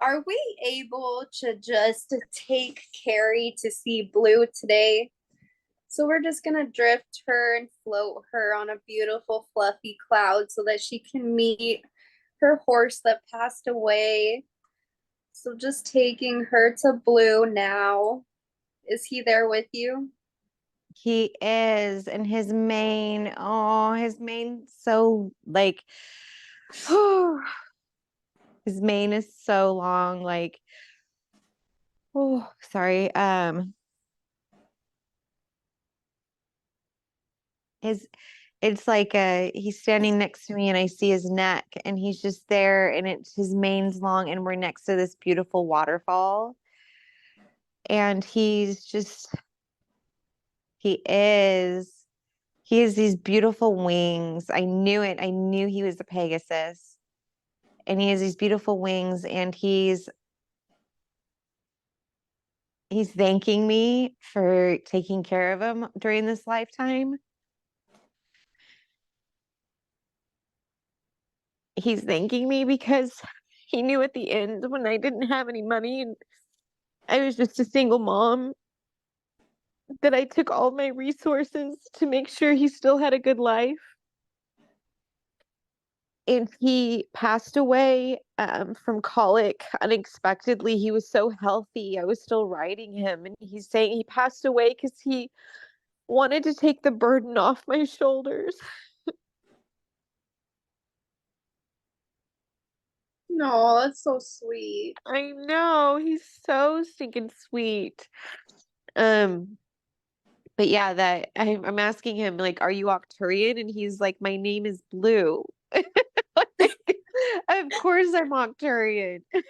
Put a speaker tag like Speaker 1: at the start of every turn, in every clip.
Speaker 1: Are we able to just take Carrie to see Blue today? So we're just gonna drift her and float her on a beautiful fluffy cloud so that she can meet her horse that passed away. So just taking her to Blue now. Is he there with you?
Speaker 2: He is, and his mane so like his mane is so long, like sorry. His it's like he's standing next to me and I see his neck and he's just there and it's his mane's long and we're next to this beautiful waterfall and he is he has these beautiful wings. I knew it. I knew he was a Pegasus. And he has these beautiful wings and he's thanking me for taking care of him during this lifetime. He's thanking me because he knew at the end when I didn't have any money and I was just a single mom that I took all my resources to make sure he still had a good life. And he passed away from colic unexpectedly. He was so healthy. I was still riding him, and he's saying he passed away because he wanted to take the burden off my shoulders.
Speaker 1: No, that's so sweet.
Speaker 2: I know, he's so stinking sweet. Um, but yeah, that I'm asking him, like, are you Octurian? And he's like, my name is Blue. Of course I'm Octurian.
Speaker 1: So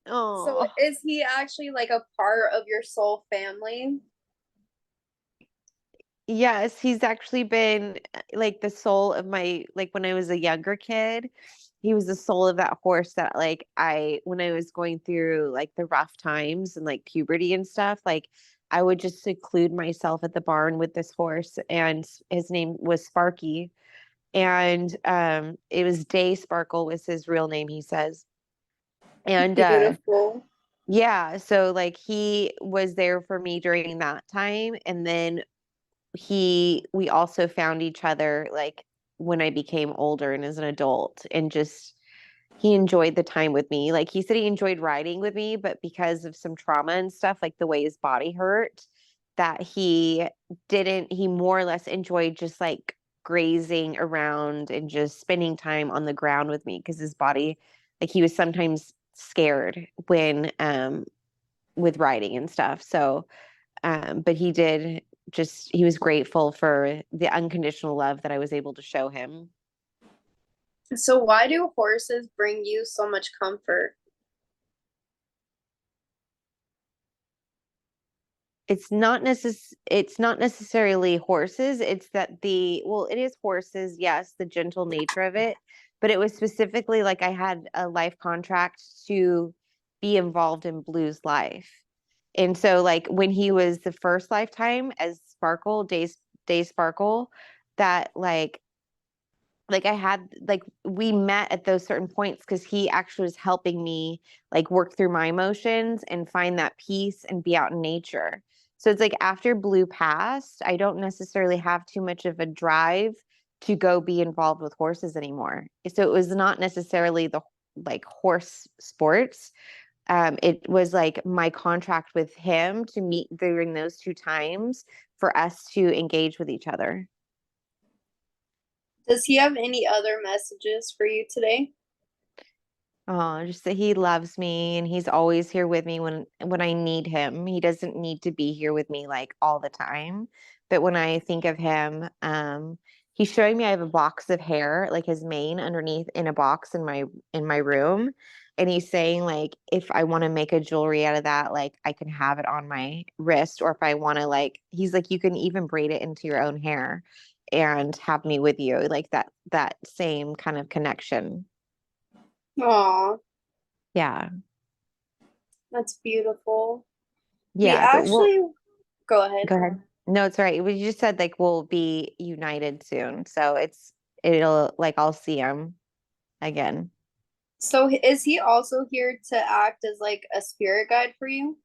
Speaker 2: Oh,
Speaker 1: is he actually like a part of your soul family?
Speaker 2: yes, he's actually been like the soul of my, like when I was a younger kid, he was the soul of that horse that like when I was going through like the rough times and like puberty and stuff, like I would just seclude myself at the barn with this horse and his name was Sparky. And it was Day Sparkle was his real name, he says. And
Speaker 1: Beautiful.
Speaker 2: yeah, so like he was there for me during that time. And then we also found each other like when I became older and as an adult and just he enjoyed the time with me. Like he said he enjoyed riding with me, but because of some trauma and stuff, like the way his body hurt, that he more or less enjoyed just like grazing around and just spending time on the ground with me because his body, like he was sometimes scared when with riding and stuff. So but he was grateful for the unconditional love that I was able to show him.
Speaker 1: So why do horses bring you so much comfort?
Speaker 2: It's not necessarily horses. It's that it is horses, yes, the gentle nature of it, but it was specifically like I had a life contract to be involved in Blue's life. And so like when he was the first lifetime as Day Sparkle, that like I had like we met at those certain points because he actually was helping me like work through my emotions and find that peace and be out in nature. So it's like after Blue passed, I don't necessarily have too much of a drive to go be involved with horses anymore. So it was not necessarily the like horse sports. It was like my contract with him to meet during those two times for us to engage with each other.
Speaker 1: Does he have any other messages for you today?
Speaker 2: Oh, just that he loves me and he's always here with me when I need him. He doesn't need to be here with me like all the time. But when I think of him, he's showing me I have a box of hair, like his mane underneath in a box in my room. And he's saying like if I want to make a jewelry out of that, like I can have it on my wrist, or if I want to like he's like you can even braid it into your own hair and have me with you. Like that same kind of connection.
Speaker 1: Aw,
Speaker 2: Yeah.
Speaker 1: that's beautiful. We
Speaker 2: Yeah, but
Speaker 1: actually go ahead.
Speaker 2: go ahead. No, it's all right. We just said like we'll be united soon. So it'll like I'll see him again.
Speaker 1: So is he also here to act as like a spirit guide for you?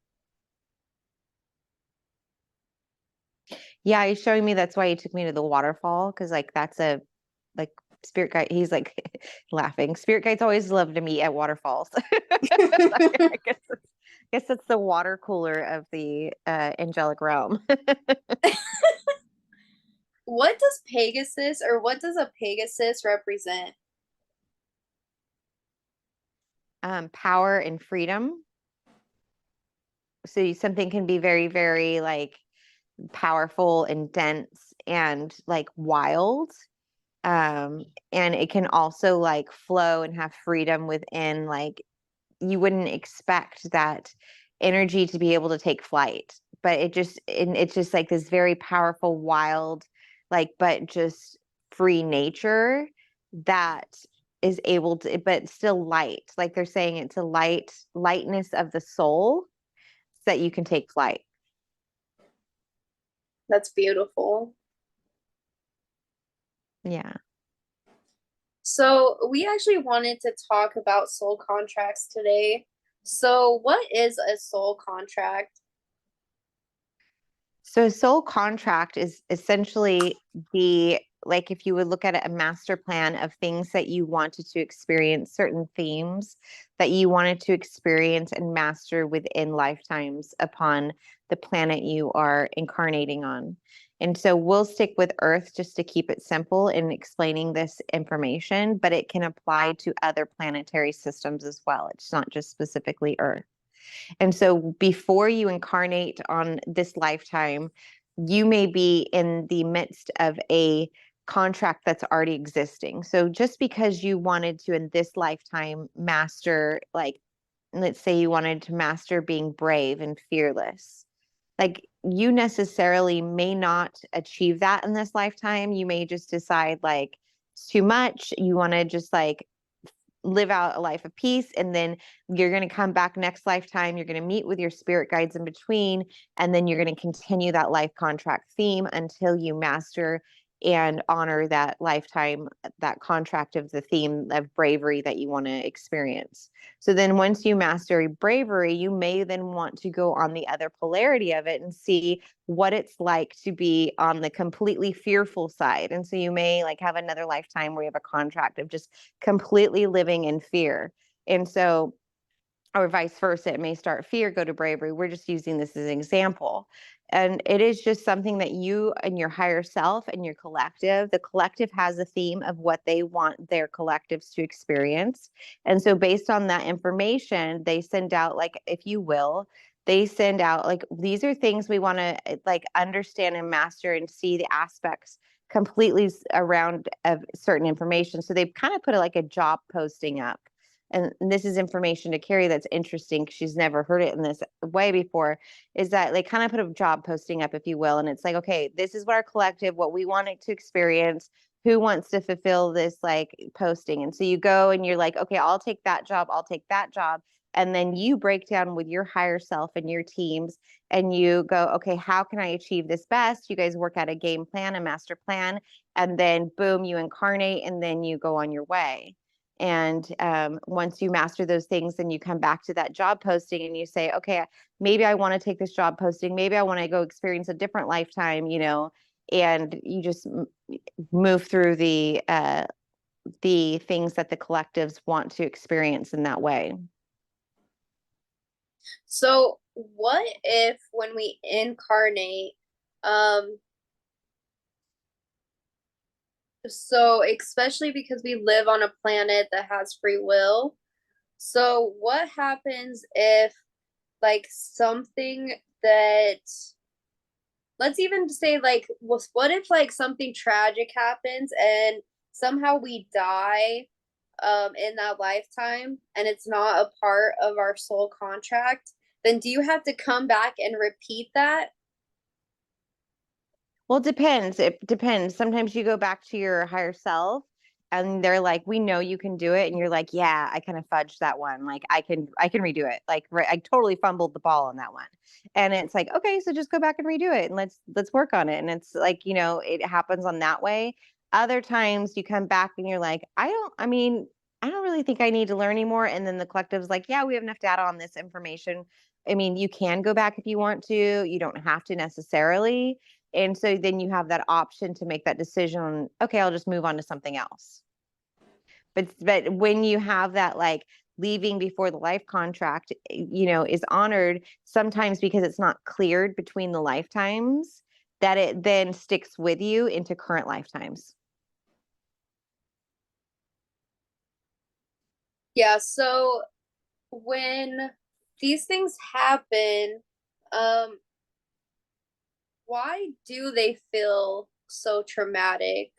Speaker 2: Yeah, he's showing me that's why he took me to the waterfall because like that's a like spirit guide. He's like laughing. Spirit guides always love to meet at waterfalls. I guess it's the water cooler of the angelic realm.
Speaker 1: What does Pegasus or what does a Pegasus represent?
Speaker 2: Power and freedom. So something can be very, very like powerful and dense and like wild. And it can also like flow and have freedom within like you wouldn't expect that energy to be able to take flight, but it's just like this very powerful, wild, like, but just free nature that is able to, but still light. Like they're saying it's a lightness of the soul so that you can take flight.
Speaker 1: That's beautiful.
Speaker 2: Yeah.
Speaker 1: So we actually wanted to talk about soul contracts today. So what is a soul contract?
Speaker 2: So a soul contract is essentially the like if you would look at it, a master plan of things that you wanted to experience, certain themes that you wanted to experience and master within lifetimes upon the planet you are incarnating on. And so we'll stick with Earth just to keep it simple in explaining this information, but it can apply to other planetary systems as well. It's not just specifically Earth. And so before you incarnate on this lifetime, you may be in the midst of a contract that's already existing. So just because you wanted to in this lifetime master, like, let's say you wanted to master being brave and fearless, like you necessarily may not achieve that in this lifetime. You may just decide like it's too much. You want to just like live out a life of peace, and then you're going to come back next lifetime, you're going to meet with your spirit guides in between, and then you're going to continue that life contract theme until you master and honor that lifetime, that contract of the theme of bravery that you want to experience. So then once you master bravery, you may then want to go on the other polarity of it and see what it's like to be on the completely fearful side. And so you may like have another lifetime where you have a contract of just completely living in fear. And so, or vice versa, it may start fear, go to bravery. We're just using this as an example. And it is just something that you and your higher self and your collective, the collective has a theme of what they want their collectives to experience. And so, based on that information, they send out, like, if you will, they send out, like, these are things we want to like understand and master and see the aspects completely around of certain information. So, they've kind of put like a job posting up, and this is information to Carrie that's interesting because she's never heard it in this way before, is that they kind of put a job posting up, if you will. And it's like, okay, this is what our collective, what we want it to experience. Who wants to fulfill this like posting? And so you go and you're like, okay, I'll take that job. I'll take that job. And then you break down with your higher self and your teams and you go, okay, how can I achieve this best? You guys work out a game plan, a master plan, and then boom, you incarnate and then you go on your way. And once you master those things, then you come back to that job posting and you say, okay, maybe I want to take this job posting. Maybe I want to go experience a different lifetime, and you just move through the things that the collectives want to experience in that way.
Speaker 1: So what if when we incarnate, um, so especially because we live on a planet that has free will, so what happens if like something that let's even say like what if like something tragic happens and somehow we die in that lifetime and it's not a part of our soul contract, then do you have to come back and repeat that?
Speaker 2: Well, it depends. It depends. Sometimes you go back to your higher self and they're like, we know you can do it. And you're like, yeah, I kind of fudged that one. Like I can redo it. Like I totally fumbled the ball on that one. And it's like, okay, so just go back and redo it and let's work on it. And it's like, it happens on that way. Other times you come back and you're like, I mean, I don't really think I need to learn anymore. And then the collective's like, yeah, we have enough data on this information. I mean, you can go back if you want to, you don't have to necessarily. And so then you have that option to make that decision. Okay, I'll just move on to something else. But when you have that, like, leaving before the life contract, is honored, sometimes because it's not cleared between the lifetimes, that it then sticks with you into current lifetimes.
Speaker 1: Yeah, so when these things happen, um, why do they feel so traumatic?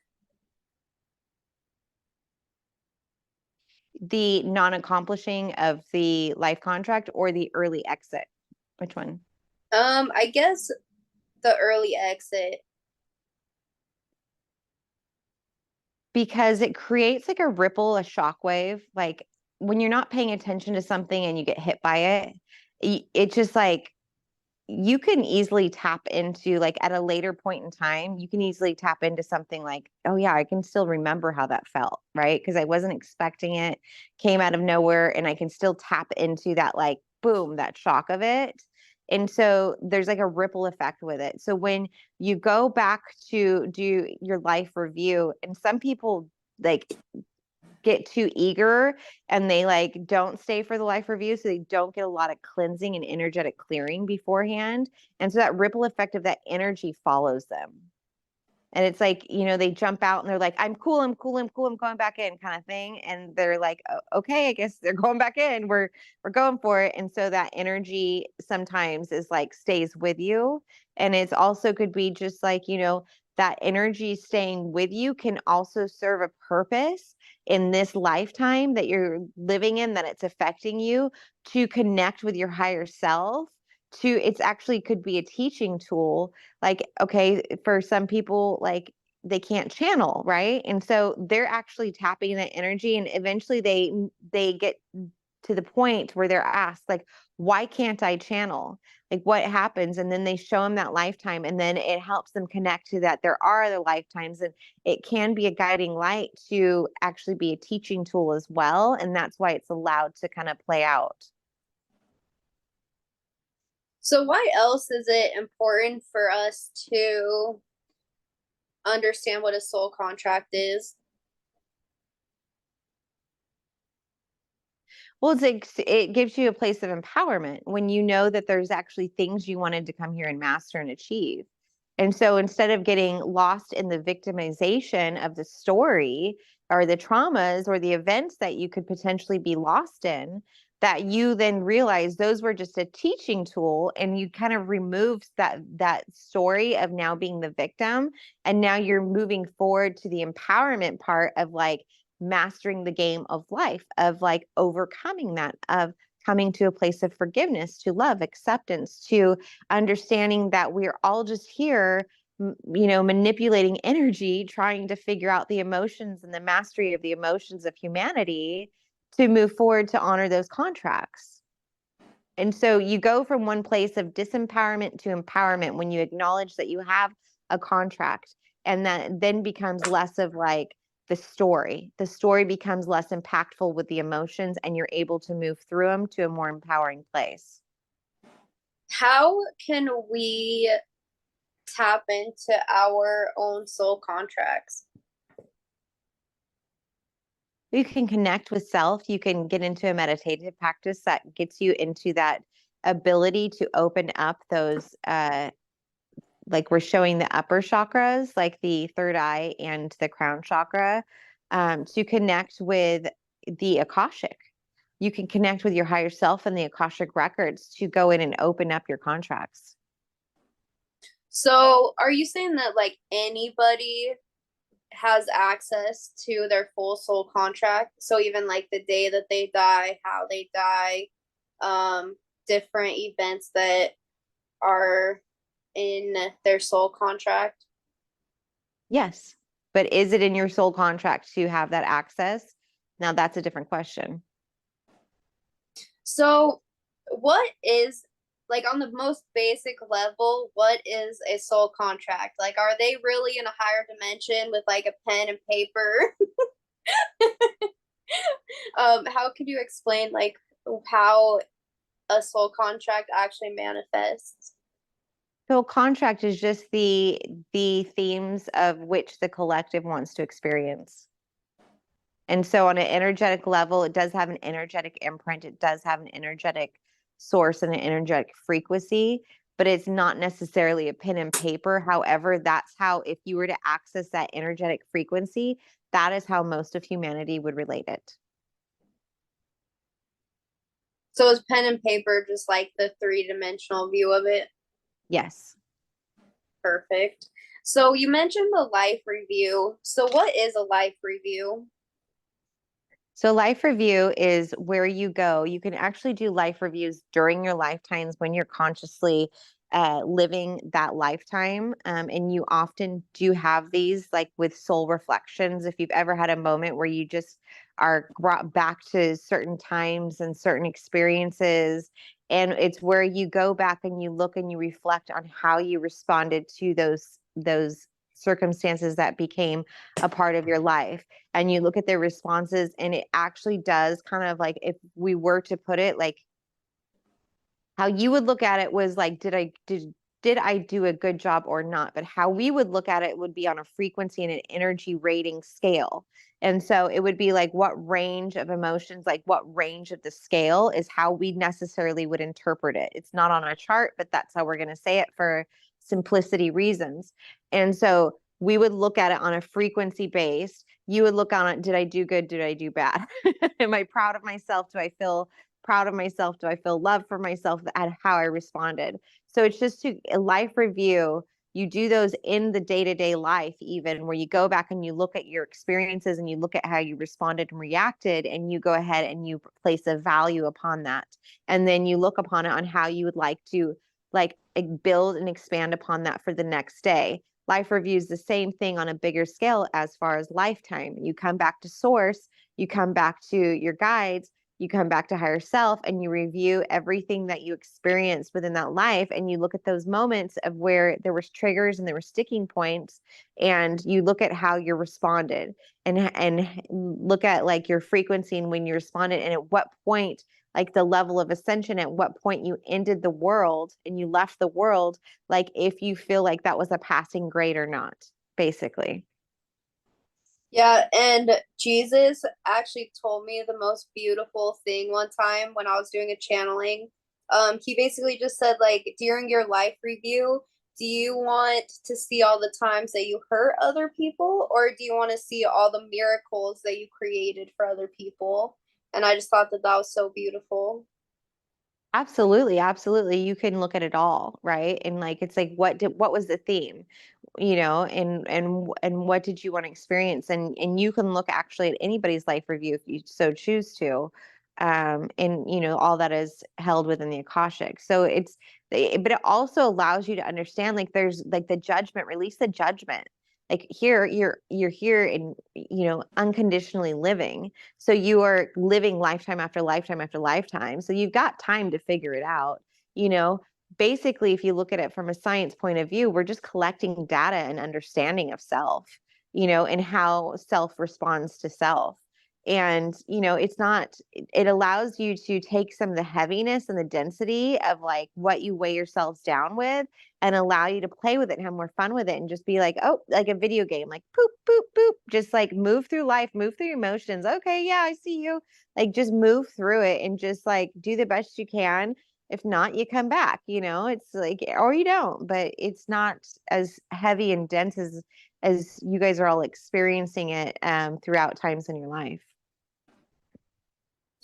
Speaker 2: The non-accomplishing of the life contract or the early exit? Which one?
Speaker 1: I guess the early exit.
Speaker 2: Because it creates like a ripple, a shockwave. Like when you're not paying attention to something and you get hit by it, it's just like you can easily tap into, like, at a later point in time, you can easily tap into something like, oh yeah, I can still remember how that felt, right? Because I wasn't expecting it, came out of nowhere, and I can still tap into that, like, boom, that shock of it. And so there's like a ripple effect with it. So when you go back to do your life review, and some people like get too eager and they like don't stay for the life review, so they don't get a lot of cleansing and energetic clearing beforehand, and so that ripple effect of that energy follows them. And it's like, they jump out and they're like, I'm cool, I'm cool, I'm cool, I'm going back in, kind of thing. And they're like, okay, I guess they're going back in. We're going for it. And so that energy sometimes is like stays with you. And it's also could be just like, that energy staying with you can also serve a purpose in this lifetime that you're living in, that it's affecting you, to connect with your higher self. It's actually could be a teaching tool. Like, okay, for some people, like, they can't channel, right? And so they're actually tapping that energy, and eventually they get to the point where they're asked, like, why can't I channel? Like, what happens? And then they show them that lifetime, and then it helps them connect to that there are other lifetimes, and it can be a guiding light to actually be a teaching tool as well. And that's why it's allowed to kind of play out.
Speaker 1: So why else is it important for us to understand what a soul contract is?
Speaker 2: Well, it gives you a place of empowerment when you know that there's actually things you wanted to come here and master and achieve. And so instead of getting lost in the victimization of the story or the traumas or the events that you could potentially be lost in, that you then realize those were just a teaching tool, and you kind of removed that story of now being the victim, and now you're moving forward to the empowerment part of like mastering the game of life, of like overcoming that, of coming to a place of forgiveness, to love, acceptance, to understanding that we're all just here, manipulating energy, trying to figure out the emotions and the mastery of the emotions of humanity to move forward to honor those contracts. And so you go from one place of disempowerment to empowerment when you acknowledge that you have a contract, and that then becomes less of like the story. The story becomes less impactful with the emotions, and you're able to move through them to a more empowering place.
Speaker 1: How can we tap into our own soul contracts?
Speaker 2: You can connect with self. You can get into a meditative practice that gets you into that ability to open up those like we're showing the upper chakras, like the third eye and the crown chakra, to connect with the Akashic. You can connect with your higher self and the Akashic records to go in and open up your contracts.
Speaker 1: So, are you saying that like anybody has access to their full soul contract? So even like the day that they die, how they die, different events that are in their soul contract?
Speaker 2: Yes. But is it in your soul contract to have that access? Now that's a different question.
Speaker 1: So, what is like on the most basic level, what is a soul contract? Like, are they really in a higher dimension with like a pen and paper? How could you explain like how a soul contract actually manifests?
Speaker 2: So contract is just the themes of which the collective wants to experience. And so on an energetic level, it does have an energetic imprint. It does have an energetic source and an energetic frequency, but it's not necessarily a pen and paper. However, that's how, if you were to access that energetic frequency, that is how most of humanity would relate it.
Speaker 1: So is pen and paper just like the three-dimensional view of it?
Speaker 2: Yes.
Speaker 1: Perfect. So you mentioned the life review. So what is a life review?
Speaker 2: So life review is where you go. You can actually do life reviews during your lifetimes when you're consciously living that lifetime. And you often do have these like with soul reflections. If you've ever had a moment where you just are brought back to certain times and certain experiences, and it's where you go back and you look and you reflect on how you responded to those circumstances that became a part of your life, and you look at their responses, and it actually does kind of like, if we were to put it like how you would look at it was like, did I do a good job or not? But how we would look at it would be on a frequency and an energy rating scale. And so it would be like, what range of emotions, like what range of the scale is how we necessarily would interpret it. It's not on a chart, but that's how we're going to say it for simplicity reasons. And so we would look at it on a frequency based. You would look on it, did I do good? Did I do bad? Am I proud of myself? Do I feel proud of myself? Do I feel love for myself at how I responded? So it's just to a life review. You do those in the day-to-day life, even where you go back and you look at your experiences and you look at how you responded and reacted, and you go ahead and you place a value upon that. And then you look upon it on how you would like to like build and expand upon that for the next day. Life reviews the same thing on a bigger scale as far as lifetime. You come back to source, you come back to your guides, you come back to higher self, and you review everything that you experienced within that life, and you look at those moments of where there was triggers and there were sticking points, and you look at how you responded, and look at like your frequency and when you responded, and at what point, like the level of ascension, at what point you ended the world and you left the world, like if you feel like that was a passing grade or not, basically.
Speaker 1: Yeah, and Jesus actually told me the most beautiful thing one time when I was doing a channeling. He basically just said, like, during your life review, do you want to see all the times that you hurt other people, or do you want to see all the miracles that you created for other people? And I just thought that that was so beautiful.
Speaker 2: Absolutely, absolutely. You can look at it all, right? And like it's like what was the theme? You know, and what did you want to experience? And you can look actually at anybody's life review if you so choose to. And you know, all that is held within the Akashic. So but it also allows you to understand like there's like the judgment, release the judgment. Like here you're here and you know, unconditionally living, so you are living lifetime after lifetime after lifetime. So you've got time to figure it out. You know, basically, if you look at it from a science point of view, we're just collecting data and understanding of self, you know, and how self responds to self. And, you know, it's not, it allows you to take some of the heaviness and the density of like what you weigh yourselves down with, and allow you to play with it and have more fun with it, and just be like, oh, like a video game, like poop, poop, poop, just like move through life, move through your emotions. Okay, yeah, I see you. Like just move through it and just like do the best you can. If not, you come back, you know, it's like, or you don't, but it's not as heavy and dense as you guys are all experiencing it throughout times in your life.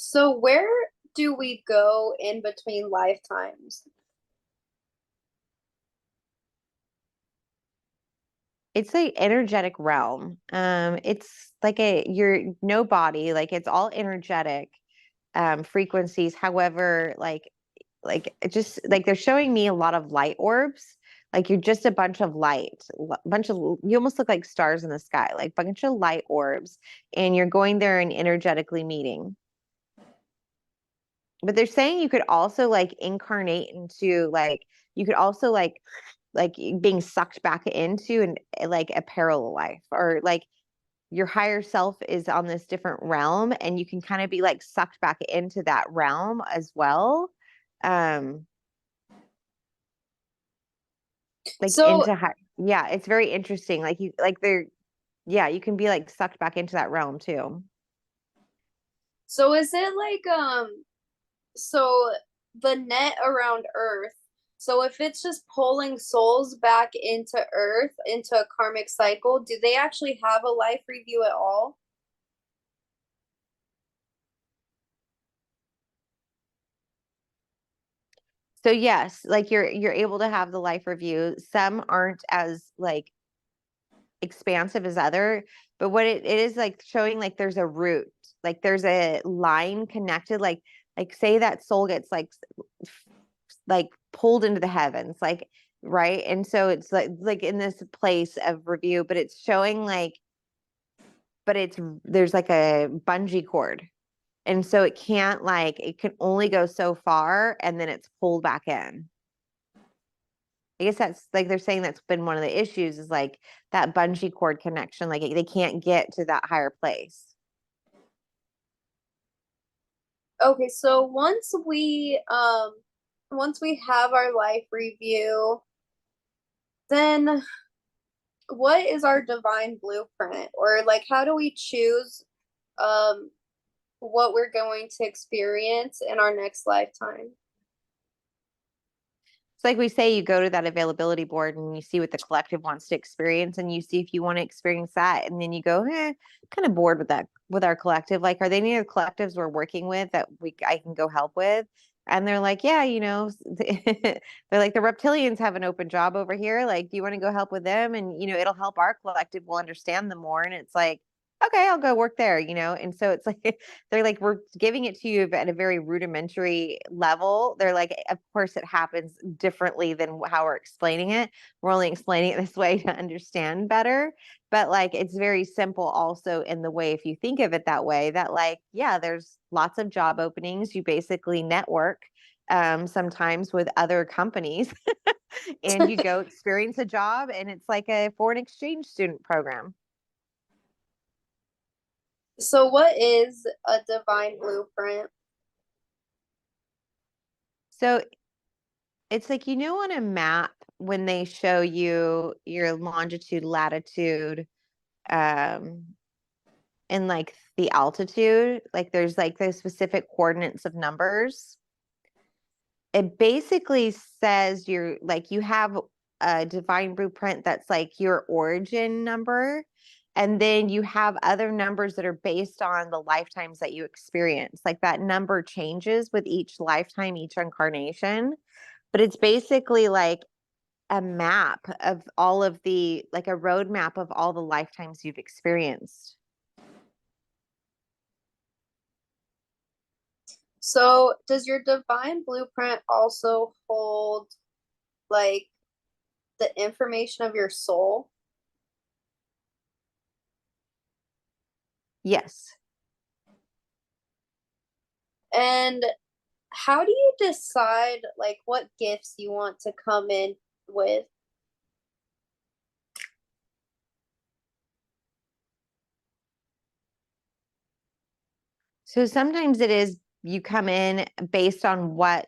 Speaker 1: So, where do we go in between lifetimes?
Speaker 2: It's a energetic realm. It's like a you're no body, like it's all energetic frequencies. However, like it just like they're showing me a lot of light orbs. Like you're just a bunch of light, bunch of you almost look like stars in the sky, like bunch of light orbs, and you're going there and energetically meeting. But they're saying you could also like incarnate into like you could also like being sucked back into and like a parallel life, or like your higher self is on this different realm, and you can kind of be like sucked back into that realm as well. Um, like
Speaker 1: So
Speaker 2: into yeah, it's very interesting. Like you like they're yeah, you can be like sucked back into that realm too.
Speaker 1: so is it like so the net around Earth, so if it's just pulling souls back into Earth, into a karmic cycle, do they actually have a life review at all?
Speaker 2: So yes, like you're able to have the life review. Some aren't as like expansive as other, but what it is like showing like there's a route, like there's a line connected, like say that soul gets like pulled into the heavens, like right. And so it's like in this place of review, but it's showing like, but it's there's like a bungee cord. And so it can't like it can only go so far and then it's pulled back in. I guess that's like they're saying that's been one of the issues is like that bungee cord connection. Like they can't get to that higher place.
Speaker 1: Okay, so once we have our life review, then what is our divine blueprint? Or like how do we choose um what we're going to experience in our next lifetime?
Speaker 2: It's like we say, you go to that availability board and you see what the collective wants to experience, and you see if you want to experience that, and then you go, kind of bored with that with our collective. Like, are there any other collectives we're working with that I can go help with? And they're like, yeah, they're like the reptilians have an open job over here. Like, do you want to go help with them? And it'll help our collective. We'll understand them more. And it's like, okay, I'll go work there. And so it's like they're like, we're giving it to you at a very rudimentary level. They're like, of course, it happens differently than how we're explaining it. We're only explaining it this way to understand better. But like, it's very simple also in the way, if you think of it that way, that like, yeah, there's lots of job openings. You basically network sometimes with other companies and you go experience a job, and it's like a foreign exchange student program.
Speaker 1: So what is a divine blueprint?
Speaker 2: So it's like, on a map when they show you your longitude, latitude, um, and like the altitude, like there's like those specific coordinates of numbers. It basically says you have a divine blueprint that's like your origin number. And then you have other numbers that are based on the lifetimes that you experience. Like that number changes with each lifetime, each incarnation. But it's basically like a map of all of like a roadmap of all the lifetimes you've experienced.
Speaker 1: So does your divine blueprint also hold like the information of your soul?
Speaker 2: Yes.
Speaker 1: And how do you decide like what gifts you want to come in with?
Speaker 2: So sometimes it is you come in based on what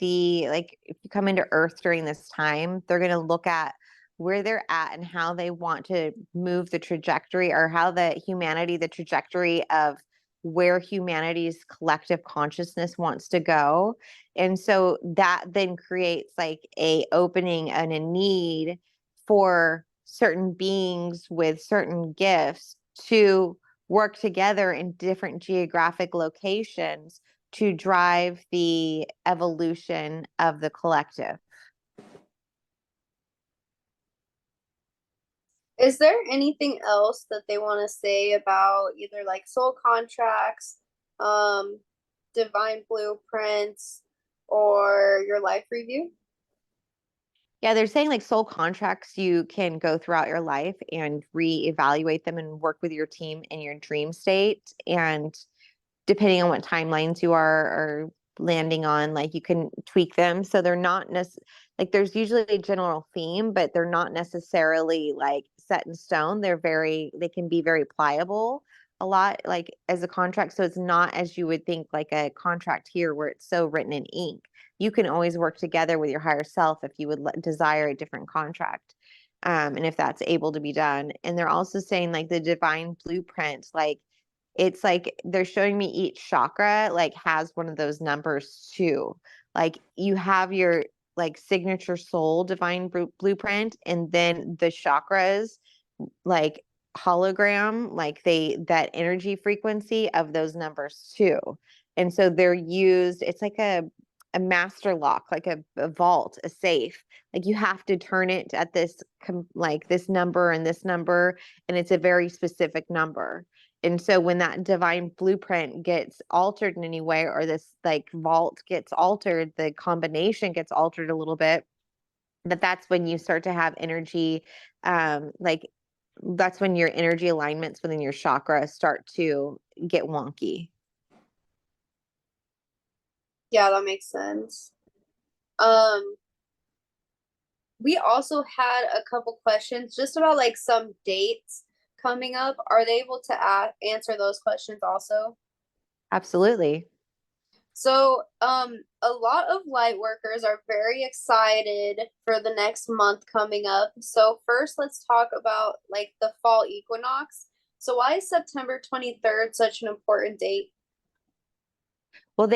Speaker 2: like if you come into Earth during this time, they're going to look at where they're at and how they want to move the trajectory, or how the trajectory of where humanity's collective consciousness wants to go. And so that then creates like a opening and a need for certain beings with certain gifts to work together in different geographic locations to drive the evolution of the collective.
Speaker 1: Is there anything else that they want to say about either like soul contracts, um, divine blueprints, or your life review?
Speaker 2: Yeah, they're saying like soul contracts, you can go throughout your life and reevaluate them and work with your team in your dream state. And depending on what timelines you are or landing on. Like you can tweak them. So they're not like there's usually a general theme, but they're not necessarily like set in stone. They can be very pliable a lot, like as a contract. So it's not as you would think like a contract here where it's so written in ink. You can always work together with your higher self if you would desire a different contract. And if that's able to be done. And they're also saying like the divine blueprint, like it's like they're showing me each chakra like has one of those numbers too. Like you have your like signature soul divine blueprint, and then the chakras like hologram, like that energy frequency of those numbers too. And so they're used, it's like a master lock, like a vault, a safe. Like you have to turn it at this like this number and this number, and it's a very specific number. And so when that divine blueprint gets altered in any way, or this like vault gets altered, the combination gets altered a little bit, that's when you start to have energy, like that's when your energy alignments within your chakra start to get wonky.
Speaker 1: Yeah, that makes sense. Um, we also had a couple questions just about like some dates coming up. Are they able to answer those questions also?
Speaker 2: Absolutely.
Speaker 1: So, a lot of light workers are very excited for the next month coming up. So, first, let's talk about like the fall equinox. So, why is September 23rd such an important date?
Speaker 2: Well,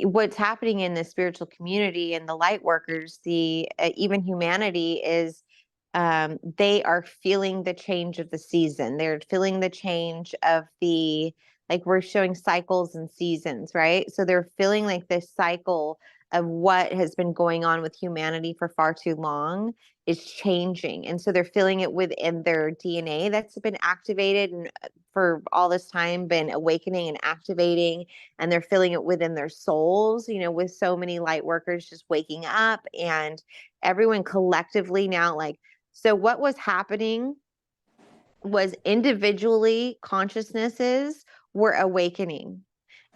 Speaker 2: what's happening in the spiritual community and the light workers, the even humanity is, they are feeling the change of the season. They're feeling the change of like we're showing cycles and seasons, right? So they're feeling like this cycle of what has been going on with humanity for far too long is changing. And so they're feeling it within their DNA that's been activated and for all this time been awakening and activating, and they're feeling it within their souls, with so many light workers just waking up and everyone collectively now, like, so what was happening was individually consciousnesses were awakening.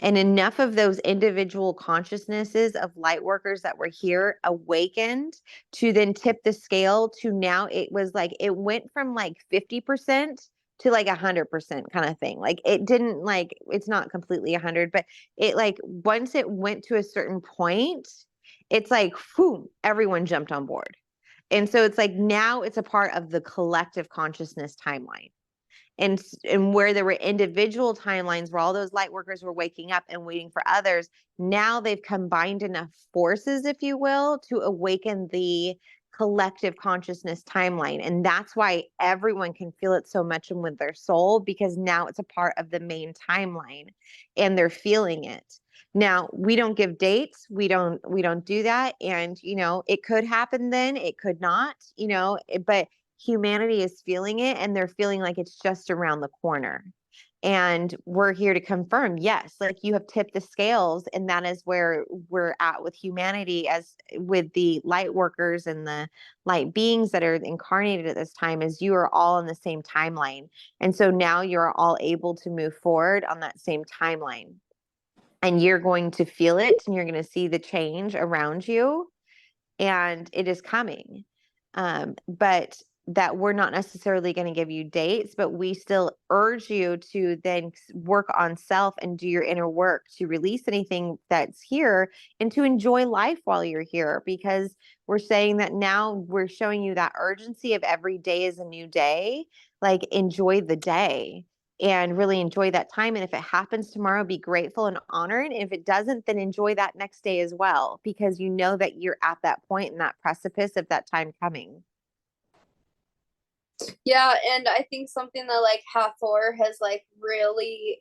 Speaker 2: And enough of those individual consciousnesses of light workers that were here awakened to then tip the scale to now it was like it went from like 50% to like 100% kind of thing. Like it didn't like it's not completely 100, but it like once it went to a certain point, it's like boom, everyone jumped on board. And so it's like now it's a part of the collective consciousness timeline. And where there were individual timelines where all those light workers were waking up and waiting for others, now they've combined enough forces, if you will, to awaken the collective consciousness timeline. And that's why everyone can feel it so much and with their soul, because now it's a part of the main timeline and they're feeling it. Now, we don't give dates. We don't do that. And, it could happen then, it could not, but humanity is feeling it and they're feeling like it's just around the corner. And we're here to confirm, yes, like you have tipped the scales, and that is where we're at with humanity, as with the light workers and the light beings that are incarnated at this time, is you are all in the same timeline. And so now you're all able to move forward on that same timeline. And you're going to feel it and you're going to see the change around you, and it is coming. But that we're not necessarily going to give you dates, but we still urge you to then work on self and do your inner work to release anything that's here and to enjoy life while you're here, because we're saying that now we're showing you that urgency of every day is a new day. Like enjoy the day and really enjoy that time. And if it happens tomorrow, be grateful and honored. And if it doesn't, then enjoy that next day as well, because you know that you're at that point in that precipice of that time coming.
Speaker 1: Yeah, and I think something that like Hathor has like really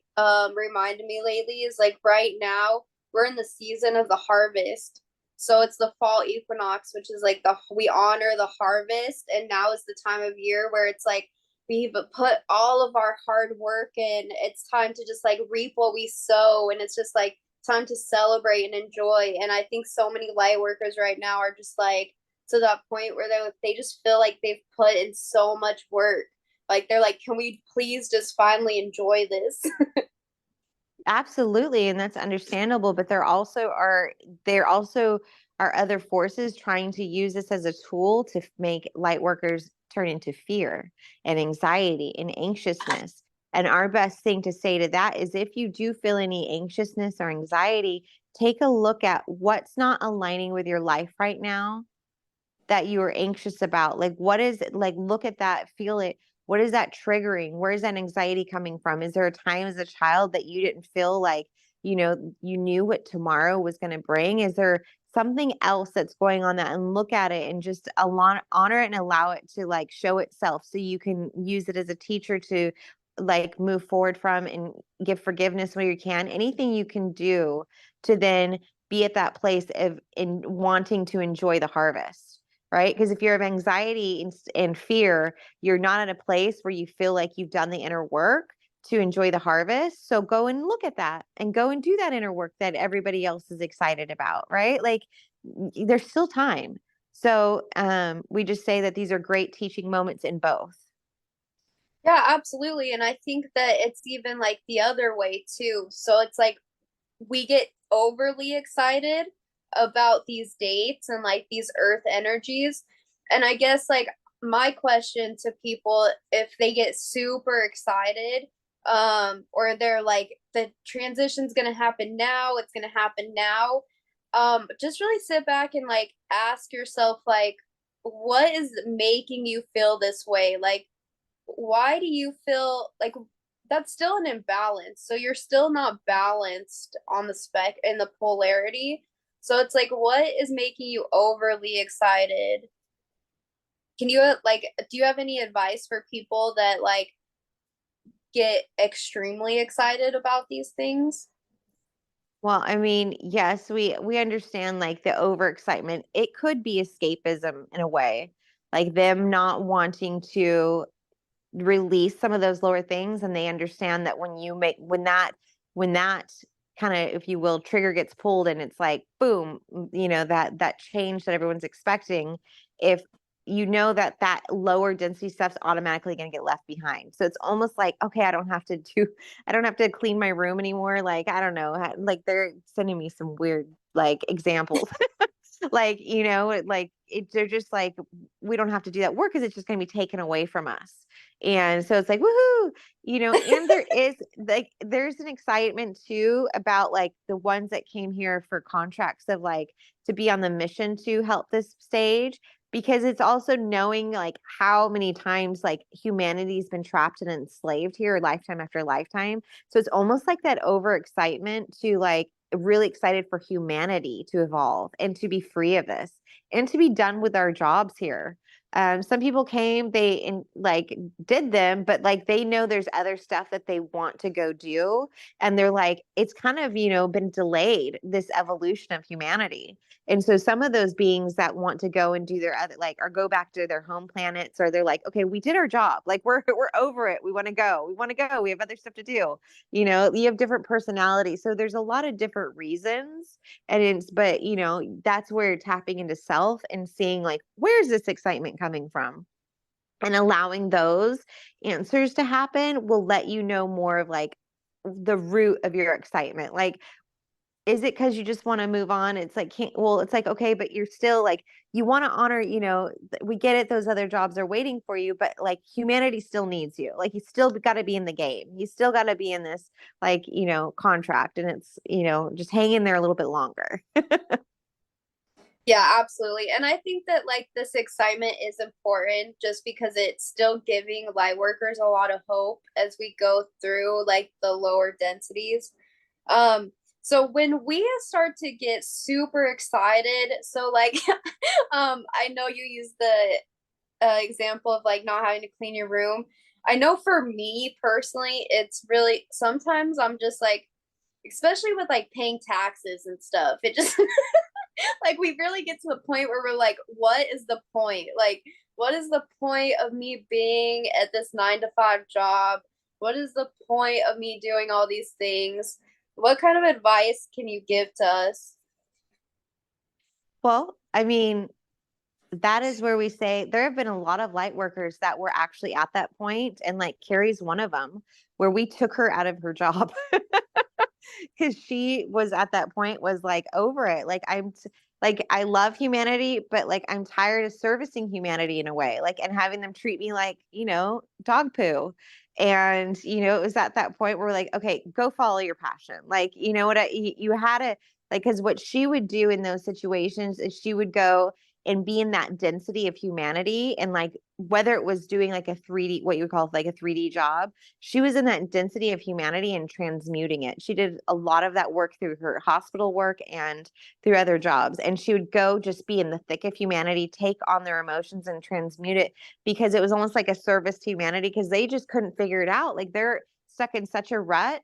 Speaker 1: reminded me lately is like right now we're in the season of the harvest. So it's the fall equinox, which is like we honor the harvest, and now is the time of year where it's like we've put all of our hard work in. It's time to just like reap what we sow, and it's just like time to celebrate and enjoy. And I think so many light workers right now are just like to that point where they just feel like they've put in so much work. Like they're like, can we please just finally enjoy this?
Speaker 2: Absolutely, and that's understandable, but there also are other forces trying to use this as a tool to make light workers turn into fear and anxiety and anxiousness. And our best thing to say to that is if you do feel any anxiousness or anxiety, take a look at what's not aligning with your life right now that you are anxious about. Like, what is it? Like, look at that, feel it. What is that triggering? Where is that anxiety coming from? Is there a time as a child that you didn't feel like, you knew what tomorrow was going to bring? Is there something else that's going on that, and look at it and just honor it and allow it to like show itself so you can use it as a teacher to like move forward from and give forgiveness where you can. Anything you can do to then be at that place of in wanting to enjoy the harvest, right? Because if you're of anxiety and fear, you're not in a place where you feel like you've done the inner work to enjoy the harvest. So go and look at that and go and do that inner work that everybody else is excited about, right? Like there's still time. So we just say that these are great teaching moments in both.
Speaker 1: Yeah, absolutely. And I think that it's even like the other way too. So it's like we get overly excited about these dates and like these earth energies. And I guess like my question to people, if they get super excited, or they're like the transition's gonna happen now, it's gonna happen now, just really sit back and like ask yourself like what is making you feel this way? Like why do you feel like that's still an imbalance? So you're still not balanced on the spec in the polarity. So it's like, what is making you overly excited? Can you like, do you have any advice for people that like get extremely excited about these things?
Speaker 2: Well, I mean, yes, we understand like the overexcitement. It could be escapism in a way, like them not wanting to release some of those lower things, and they understand that when that kind of, if you will, trigger gets pulled and it's like boom, that change that everyone's expecting, if that lower density stuff's automatically going to get left behind. So it's almost like, okay, I don't have to clean my room anymore. Like, I don't know, like they're sending me some weird like examples. Like, they're just like, we don't have to do that work because it's just going to be taken away from us. And so it's like, woohoo, and there's an excitement too about like the ones that came here for contracts of like to be on the mission to help this stage, because it's also knowing like how many times like humanity's been trapped and enslaved here lifetime after lifetime. So it's almost like that overexcitement to like really excited for humanity to evolve and to be free of this and to be done with our jobs here. Some people came, like did them, but like they know there's other stuff that they want to go do. And they're like, it's kind of, been delayed, this evolution of humanity. And so some of those beings that want to go and do their other, like, or go back to their home planets, or they're like, okay, we did our job. Like we're over it. We want to go. We want to go. We have other stuff to do. You have different personalities. So there's a lot of different reasons. But that's where you're tapping into self and seeing like, where's this excitement coming from? And allowing those answers to happen will let you know more of like the root of your excitement. Like, is it because you just want to move on? It's like, it's like, okay, but you're still like, you want to honor, we get it. Those other jobs are waiting for you, but like humanity still needs you. Like you still got to be in the game. You still got to be in this, like, contract, and it's, just hang in there a little bit longer.
Speaker 1: Yeah, absolutely. And I think that like this excitement is important just because it's still giving light workers a lot of hope as we go through like the lower densities. So when we start to get super excited, so like I know you use the example of like not having to clean your room. I know for me personally, it's really sometimes I'm just like, especially with like paying taxes and stuff, it just like we really get to the point where we're like, what is the point? Like, what is the point of me being at this 9 to 5 job? What is the point of me doing all these things? What kind of advice can you give to us?
Speaker 2: Well, I mean, that is where we say there have been a lot of light workers that were actually at that point, and like Carrie's one of them, where we took her out of her job. Because she was at that point was like over it. Like like I love humanity, but like I'm tired of servicing humanity in a way, like and having them treat me like, dog poo. And it was at that point where we're like, okay, go follow your passion. Like, you had to like, because what she would do in those situations is she would go and be in that density of humanity, and like whether it was doing like a 3D, what you would call like a 3D job, she was in that density of humanity and transmuting it. She did a lot of that work through her hospital work and through other jobs. And she would go just be in the thick of humanity, take on their emotions and transmute it, because it was almost like a service to humanity, because they just couldn't figure it out. Like they're stuck in such a rut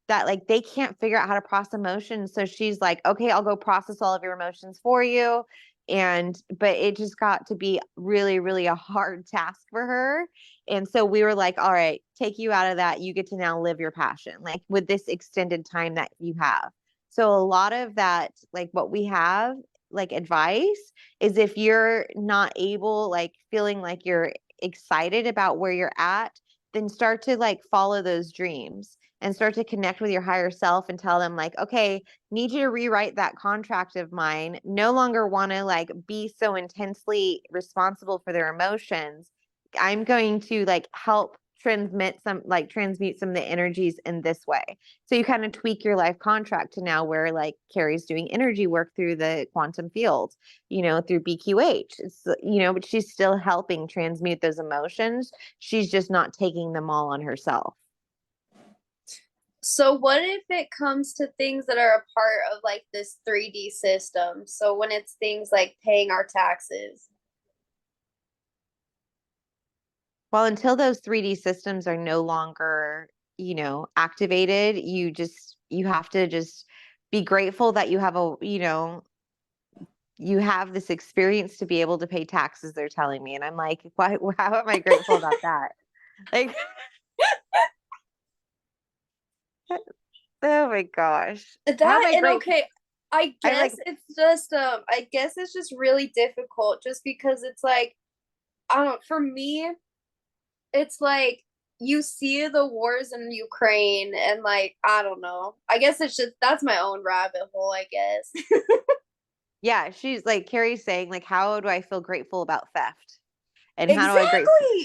Speaker 2: that like they can't figure out how to process emotions. So she's like, okay, I'll go process all of your emotions for you. But it just got to be really, really a hard task for her. And so we were like, all right, take you out of that. You get to now live your passion, like with this extended time that you have. So a lot of that, like what we have, like advice is, if you're not able, like feeling like you're excited about where you're at, then start to like follow those dreams and start to connect with your higher self and tell them like, okay, need you to rewrite that contract of mine. No longer want to like be so intensely responsible for their emotions. I'm going to like help transmute some of the energies in this way. So you kind of tweak your life contract to now where like Carrie's doing energy work through the quantum field, through BQH. It's, but she's still helping transmute those emotions. She's just not taking them all on herself.
Speaker 1: So what if it comes to things that are a part of like this 3D system? So when it's things like paying our taxes.
Speaker 2: Well, until those 3D systems are no longer, activated, you have to just be grateful that you have this experience to be able to pay taxes, they're telling me. And I'm like, why, how am I grateful about that? Like, oh my gosh. How am
Speaker 1: That
Speaker 2: I
Speaker 1: and
Speaker 2: grateful?
Speaker 1: okay, I
Speaker 2: I'm
Speaker 1: guess
Speaker 2: like,
Speaker 1: it's just really difficult just because it's like I don't for me it's like you see the wars in Ukraine and like I don't know. I guess it's just that's my own rabbit hole, I guess.
Speaker 2: yeah, she's like, Carrie's saying, like, how do I feel grateful about theft? And
Speaker 1: Exactly.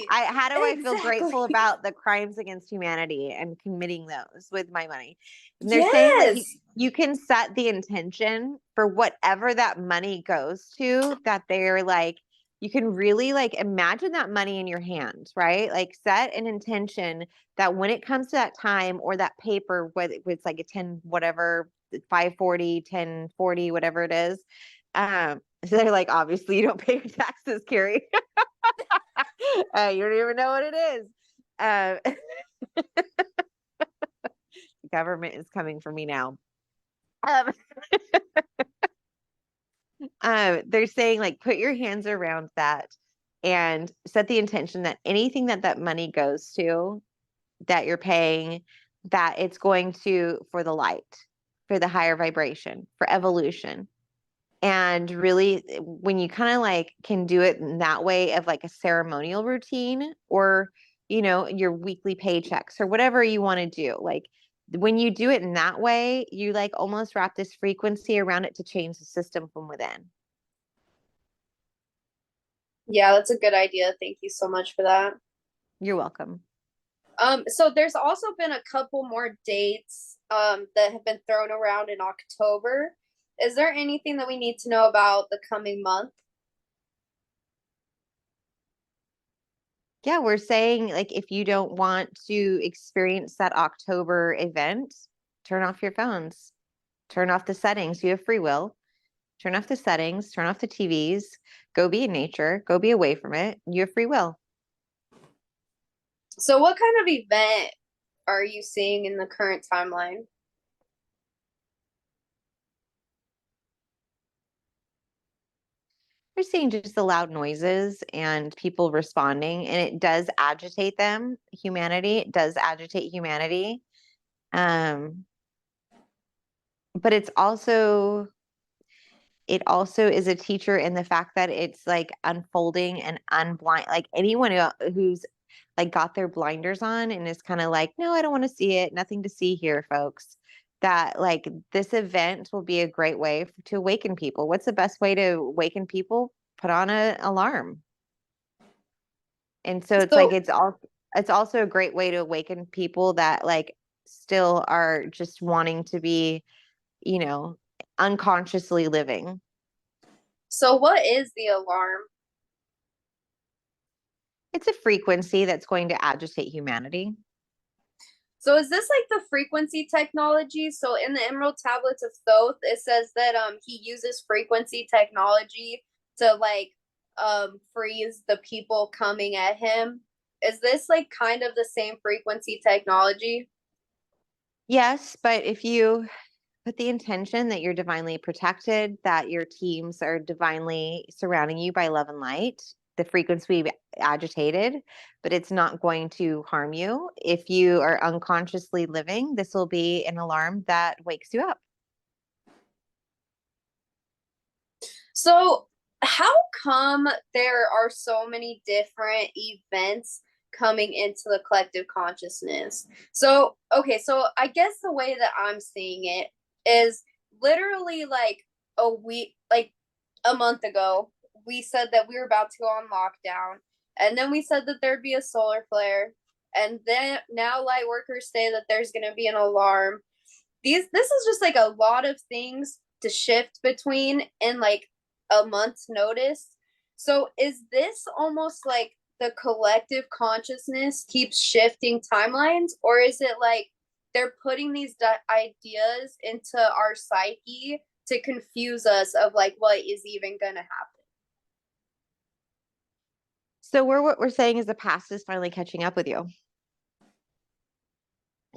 Speaker 2: how do I feel grateful
Speaker 1: Exactly.
Speaker 2: about the crimes against humanity and committing those with my money? And they're saying like
Speaker 1: Yes.
Speaker 2: you can set the intention for whatever that money goes to, that they're like, you can really like imagine that money in your hand, right? Like set an intention that when it comes to that time or that paper, whether it's like a 10, whatever, 540, 1040, whatever it is. So they're like, obviously you don't pay your taxes, Carrie. You don't even know what it is. The government is coming for me now. Um, they're saying like put your hands around that and set the intention that anything that money goes to, that you're paying, that it's going to for the light, for the higher vibration, for evolution. And really, when you kind of like can do it in that way of like a ceremonial routine, or, your weekly paychecks or whatever you want to do, like when you do it in that way, you like almost wrap this frequency around it to change the system from within.
Speaker 1: Yeah, that's a good idea. Thank you so much for that.
Speaker 2: You're welcome.
Speaker 1: So there's also been a couple more dates that have been thrown around in October. Is there anything that we need to know about the coming month?
Speaker 2: Yeah, we're saying like if you don't want to experience that October event, turn off your phones, turn off the settings. You have free will. Turn off the settings, turn off the TVs, go be in nature, go be away from it. You have free will.
Speaker 1: So what kind of event are you seeing in the current timeline?
Speaker 2: You're seeing just the loud noises and people responding, and it does agitate them, humanity. It does agitate humanity. Um, but it also is a teacher in the fact that it's like unfolding and unblind, like anyone who's like got their blinders on and is kind of like, no, I don't want to see it. Nothing to see here, folks. that like this event will be a great way to awaken people. What's the best way to awaken people? Put on an alarm. And so it's like
Speaker 1: So
Speaker 2: it's also a great way to awaken people that like still are just wanting to be, you know, unconsciously living.
Speaker 1: so what is the alarm?
Speaker 2: It's a frequency that's going to agitate humanity.
Speaker 1: So is this like the frequency technology? So in the Emerald Tablets of Thoth, it says that he uses frequency technology to like freeze the people coming at him. Is this like kind of the same frequency technology?
Speaker 2: Yes, but if you put the intention that you're divinely protected, that your teams are divinely surrounding you by love and light, the frequency will be agitated, but it's not going to harm you. If you are unconsciously living, this will be an alarm that wakes you up.
Speaker 1: So how come there are so many different events coming into the collective consciousness? So, okay, so I guess the way that I'm seeing it is literally like a week, like a month ago, we said that we were about to go on lockdown. And then we said that there'd be a solar flare. And then now light workers say that there's going to be an alarm. This is just like a lot of things to shift between in like a month's notice. So is this almost like the collective consciousness keeps shifting timelines, or is it like they're putting these ideas into our psyche to confuse us of like what is even gonna happen?
Speaker 2: So what we're saying is the past is finally catching up with you.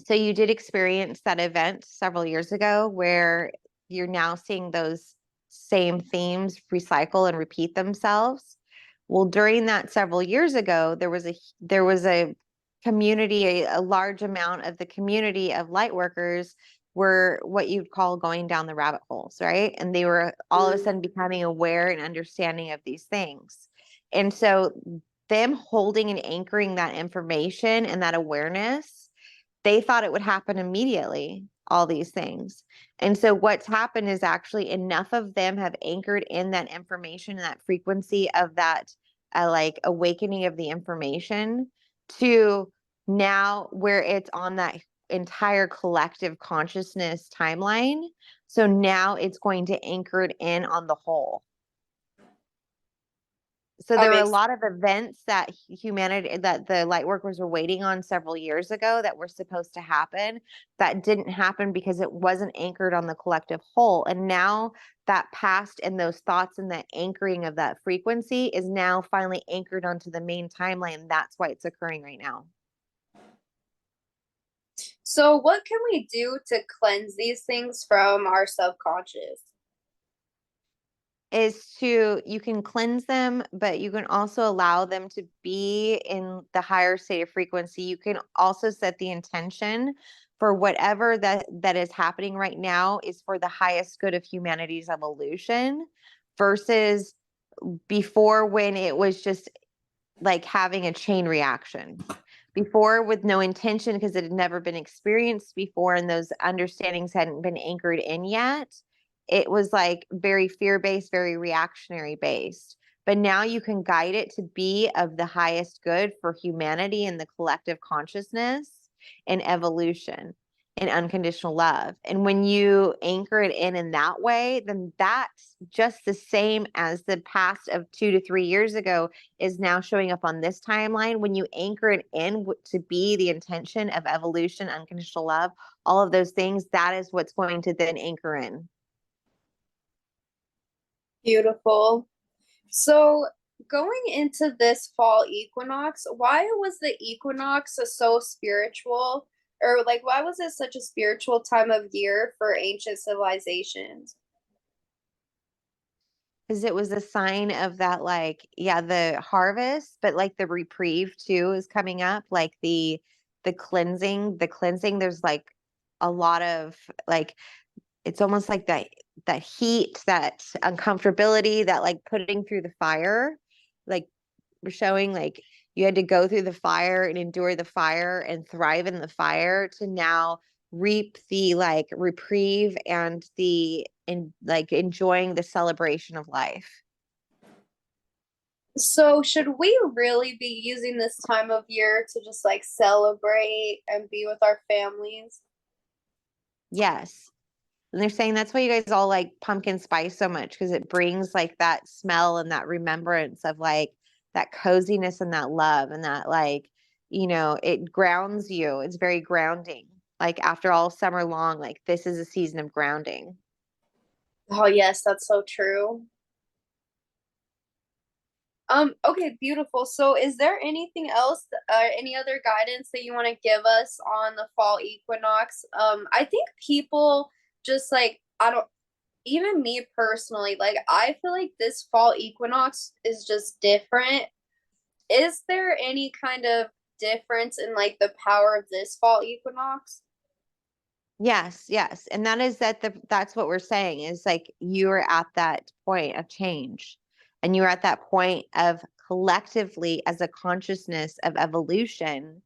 Speaker 2: So you did experience that event several years ago where you're now seeing those same themes recycle and repeat themselves. Well, during that several years ago, there was a community, a large amount of the community of light workers were what you'd call going down the rabbit holes, right? And they were all of a sudden becoming aware and understanding of these things. And so them holding and anchoring that information and that awareness, they thought it would happen immediately, all these things. And so what's happened is actually enough of them have anchored in that information and that frequency of that like awakening of the information to now where it's on that entire collective consciousness timeline. So now it's going to anchor it in on the whole. So
Speaker 1: That
Speaker 2: there were a
Speaker 1: makes
Speaker 2: lot of events that humanity, that the light workers were waiting on several years ago that were supposed to happen that didn't happen because it wasn't anchored on the collective whole. And now that past and those thoughts and that anchoring of that frequency is now finally anchored onto the main timeline. That's why it's occurring right now.
Speaker 1: so what can we do to cleanse these things from our subconscious?
Speaker 2: Is to, you can cleanse them, but you can also allow them to be in the higher state of frequency. You can also set the intention for whatever that is happening right now is for the highest good of humanity's evolution versus before, when it was just like having a chain reaction. Before, with no intention because it had never been experienced before and those understandings hadn't been anchored in yet, it was like very fear-based, very reactionary based. But now you can guide it to be of the highest good for humanity and the collective consciousness and evolution and unconditional love. And when you anchor it in that way, then that's just the same as the past of 2 to 3 years ago is now showing up on this timeline. When you anchor it in to be the intention of evolution, unconditional love, all of those things, that is what's going to then anchor in.
Speaker 1: Beautiful. So going into this fall equinox, why was the equinox so spiritual? Or like why was it such a spiritual time of year for ancient civilizations?
Speaker 2: Because it was a sign of that, like, yeah, the harvest, but like the reprieve too is coming up, like the cleansing. There's like a lot of like, it's almost like that heat, that uncomfortability, that like putting through the fire, like we're showing like you had to go through the fire and endure the fire and thrive in the fire to now reap the like reprieve and the like enjoying the celebration of life.
Speaker 1: So should we really be using this time of year to just like celebrate and be with our families?
Speaker 2: Yes. And they're saying that's why you guys all like pumpkin spice so much, because it brings like that smell and that remembrance of like that coziness and that love and that like, it grounds you. It's very grounding. Like after all summer long, like this is a season of grounding.
Speaker 1: Oh yes, that's so true. Okay, beautiful. So is there anything else, any other guidance that you want to give us on the fall equinox? I think people just like, I don't, even me personally, like I feel like this fall equinox is just different. Is there any kind of difference in like the power of this fall equinox?
Speaker 2: Yes, yes. And that is that's what we're saying is like you're at that point of change. And you're at that point of collectively as a consciousness of evolution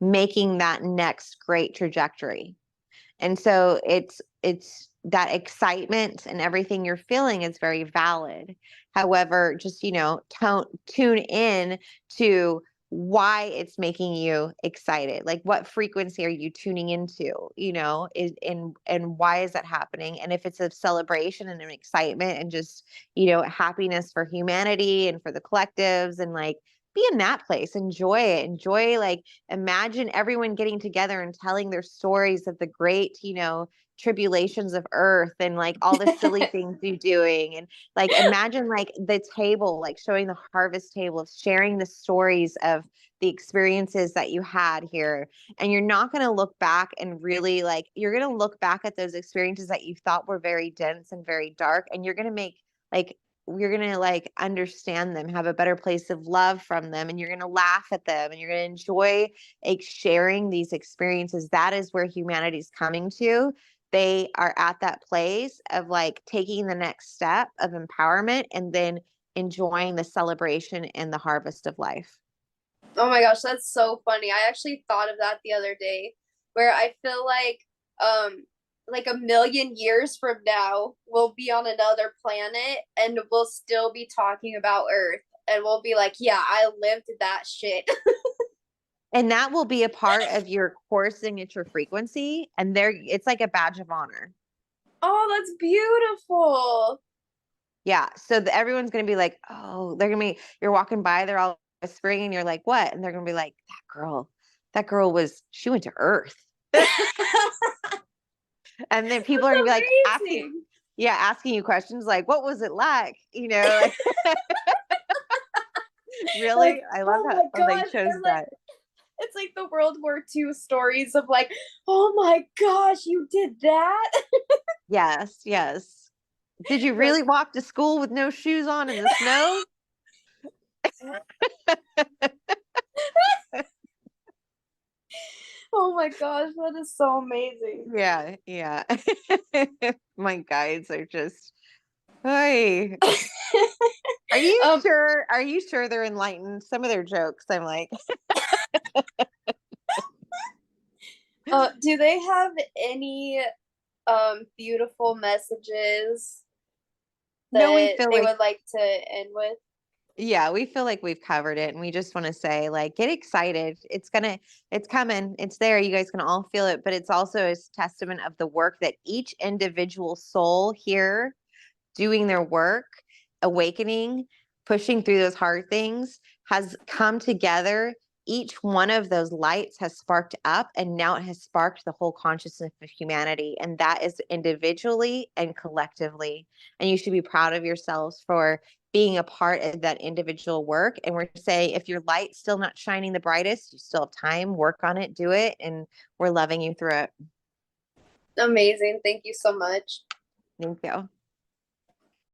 Speaker 2: making that next great trajectory. And so it's that excitement and everything you're feeling is very valid. However, just tune in to why it's making you excited. Like what frequency are you tuning into? Is and why is that happening? And if it's a celebration and an excitement and just, happiness for humanity and for the collectives and like be in that place, enjoy it, enjoy like imagine everyone getting together and telling their stories of the great, tribulations of earth and like all the silly things you're doing. And like imagine like the table, like showing the harvest table of sharing the stories of the experiences that you had here. And you're not going to look back and really like, you're going to look back at those experiences that you thought were very dense and very dark. And you're going to make like you're going to like understand them, have a better place of love from them, and you're going to laugh at them and you're going to enjoy like sharing these experiences. That is where humanity's coming to. They are at that place of like taking the next step of empowerment and then enjoying the celebration and the harvest of life.
Speaker 1: Oh my gosh, that's so funny. I actually thought of that the other day where I feel like a million years from now we'll be on another planet and we'll still be talking about Earth and we'll be like, yeah, I lived that shit.
Speaker 2: And that will be a part of your core signature frequency. And there it's like a badge of honor.
Speaker 1: Oh, that's beautiful.
Speaker 2: Yeah. So everyone's going to be like, oh, they're going to be, you're walking by, they're all whispering, and you're like, what? And they're going to be like, that girl she went to Earth. And then people are going to be like asking you questions like, what was it like? Like, really?
Speaker 1: Like,
Speaker 2: I love
Speaker 1: oh my
Speaker 2: how they
Speaker 1: gosh.
Speaker 2: chose
Speaker 1: And like
Speaker 2: that.
Speaker 1: it's like the World War II stories of like, oh my gosh, you did that.
Speaker 2: Yes, yes. Did you
Speaker 1: That's
Speaker 2: really walk to school with no shoes on in the snow?
Speaker 1: oh my gosh, that is so amazing.
Speaker 2: Yeah, yeah. My guides are just, hey. Are you
Speaker 1: um,
Speaker 2: sure? Are you sure they're enlightened? Some of their jokes, I'm like,
Speaker 1: do they have any beautiful messages
Speaker 2: no, we
Speaker 1: that
Speaker 2: feel
Speaker 1: they
Speaker 2: like,
Speaker 1: would like to end with?
Speaker 2: yeah, we feel like we've covered it. And we just want to say, like, get excited. It's coming. It's there. You guys can all feel it. But it's also a testament of the work that each individual soul here doing their work, awakening, pushing through those hard things has come together. Each one of those lights has sparked up, and now it has sparked the whole consciousness of humanity. And that is individually and collectively. And you should be proud of yourselves for being a part of that individual work. And we're saying if your light's still not shining the brightest, you still have time, work on it, do it. And we're loving you through it.
Speaker 1: Amazing. Thank you so much.
Speaker 2: Thank you.